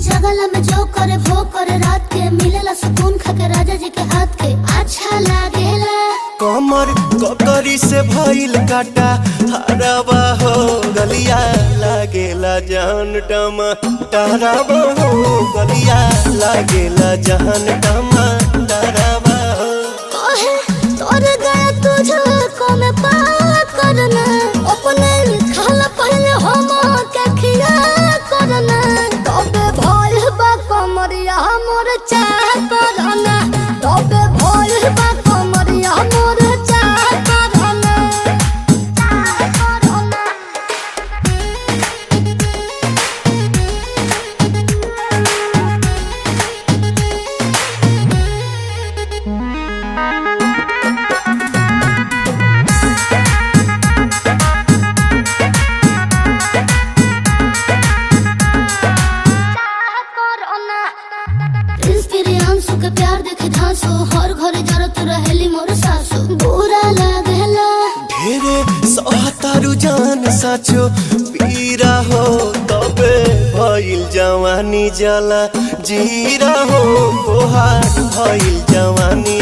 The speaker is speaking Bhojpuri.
जगला में जो करे वो करे रात के मिलेला सुकून खाके राजा जी के हाथ के अच्छा लागेला। कमर ककरी से भइल काटा हराबा हो गलिया लागेला जान टमा डराबा हो गलिया लागेला जान टमा डराबा हो। कहे तोर गया तुझको मैं पार करना अपने खाला पहले हम के खिया करना तबे भइल बा कमरिया मोर चाह करना तबे भइल बा कमरिया मोर चाह करना चाह करना। प्रियांशु के प्यार देखे धांसो हर घरे जरत रहेली मोर सासु बुरा लागेला। ढेरे सहतारू जान साचो पीरा हो तबे भइल जवानी जला जीरा हो तोहार भइल जवानी